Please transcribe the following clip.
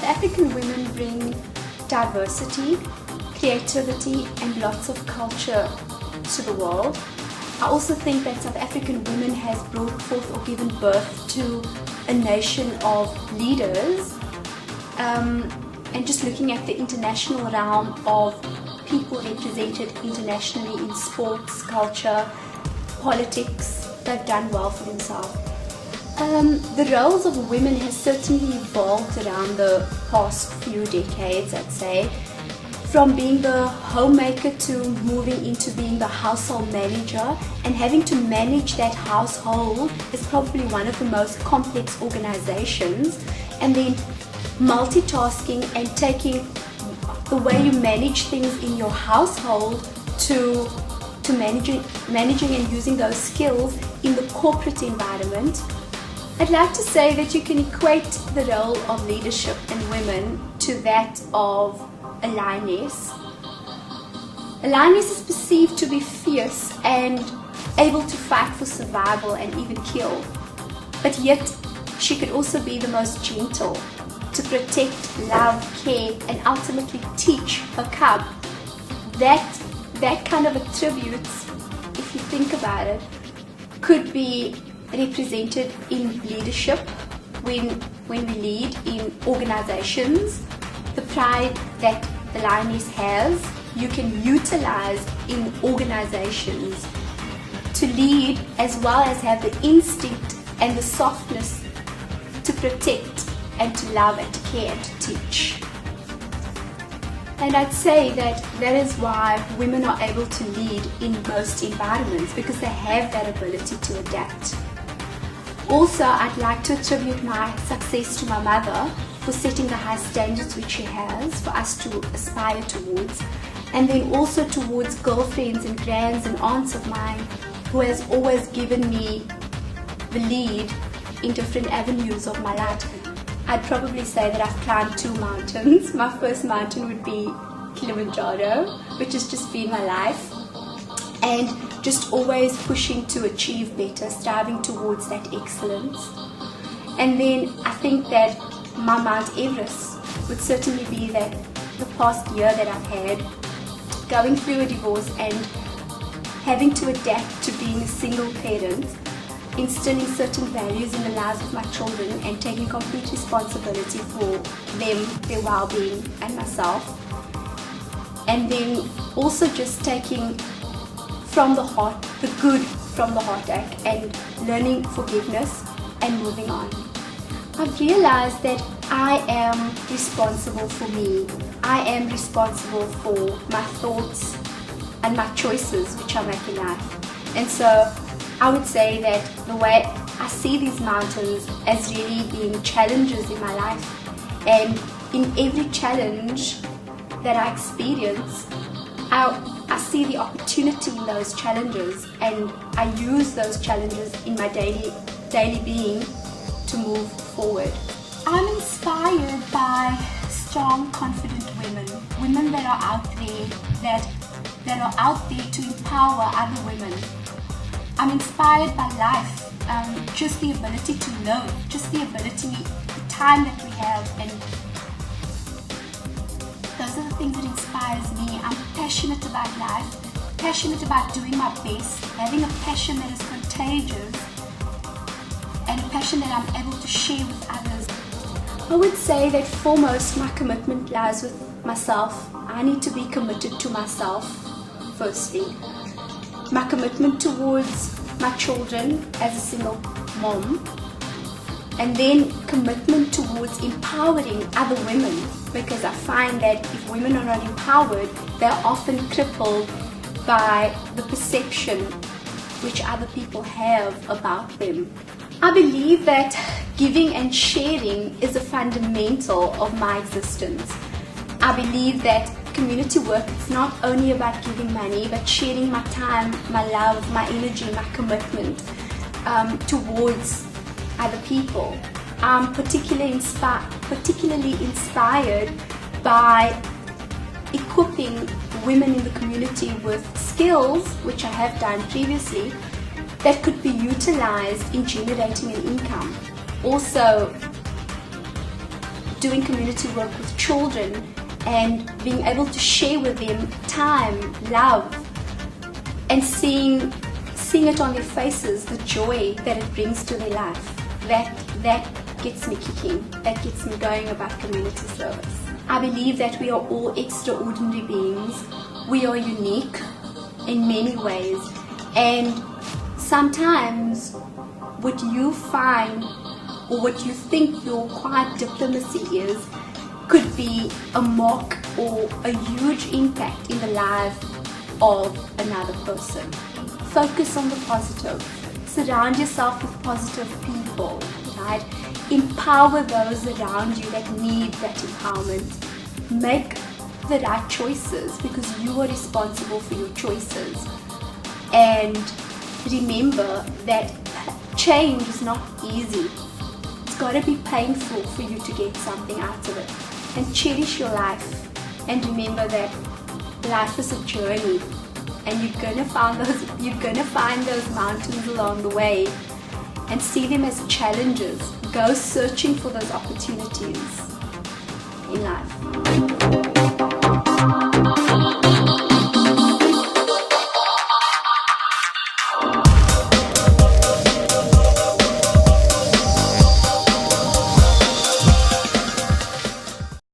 South African women bring diversity, creativity, and lots of culture to the world. I also think that South African women has brought forth or given birth to a nation of leaders, and just looking at the international realm of people represented internationally in sports, culture, politics, they've done well for themselves. The roles of women has certainly evolved around the past few decades, I'd say. From being the homemaker to moving into being the household manager, and having to manage that household is probably one of the most complex organizations, and then multitasking and taking the way you manage things in your household to managing and using those skills in the corporate environment. I'd like to say that you can equate the role of leadership in women to that of a lioness. A lioness is perceived to be fierce and able to fight for survival and even kill, but yet she could also be the most gentle, to protect, love, care, and ultimately teach her cub. That kind of attributes, if you think about it, could be represented in leadership when we lead in organizations. The pride that the lioness has, you can utilize in organizations to lead, as well as have the instinct and the softness to protect and to love and to care and to teach. And I'd say that is why women are able to lead in most environments, because they have that ability to adapt. Also, I'd like to attribute my success to my mother for setting the high standards which she has for us to aspire towards, and then also towards girlfriends and grands and aunts of mine who has always given me the lead in different avenues of my life. I'd probably say that I've climbed 2 mountains. My first mountain would be Kilimanjaro, which has just been my life, and just always pushing to achieve better, striving towards that excellence. And then I think that my Mount Everest would certainly be that the past year that I've had, going through a divorce and having to adapt to being a single parent, instilling certain values in the lives of my children and taking complete responsibility for them, their well-being and myself. And then also just taking from the heart, the good from the heartache, and learning forgiveness and moving on. I've realized that I am responsible for me. I am responsible for my thoughts and my choices which I make in life. And so I would say that the way I see these mountains as really being challenges in my life, and in every challenge that I experience, I see the opportunity in those challenges, and I use those challenges in my daily being to move forward. I'm inspired by strong, confident women that are out there, that are out there to empower other women. I'm inspired by life, just the ability to learn, just the ability, the time that we have, and those are the things that inspires me. I'm passionate about life, passionate about doing my best, having a passion that is contagious, and a passion that I'm able to share with others. I would say that foremost my commitment lies with myself. I need to be committed to myself firstly. My commitment towards my children as a single mom, and then commitment towards empowering other women, because I find that if women are not empowered, they're often crippled by the perception which other people have about them. I believe that giving and sharing is a fundamental of my existence. I believe that community work is not only about giving money, but sharing my time, my love, my energy, my commitment towards other people. I'm particularly inspired by equipping women in the community with skills, which I have done previously, that could be utilized in generating an income. Also, doing community work with children and being able to share with them time, love, and seeing it on their faces, the joy that it brings to their life. That gets me kicking, that gets me going about community service. I believe that we are all extraordinary beings. We are unique in many ways, and sometimes what you find or what you think your quiet diplomacy is could be a mark or a huge impact in the life of another person. Focus on the positive. Surround yourself with positive people, right? Empower those around you that need that empowerment. Make the right choices because you are responsible for your choices. And remember that change is not easy. It's got to be painful for you to get something out of it. And cherish your life. And remember that life is a journey. And you're gonna find those mountains along the way, and see them as challenges. Go searching for those opportunities in life.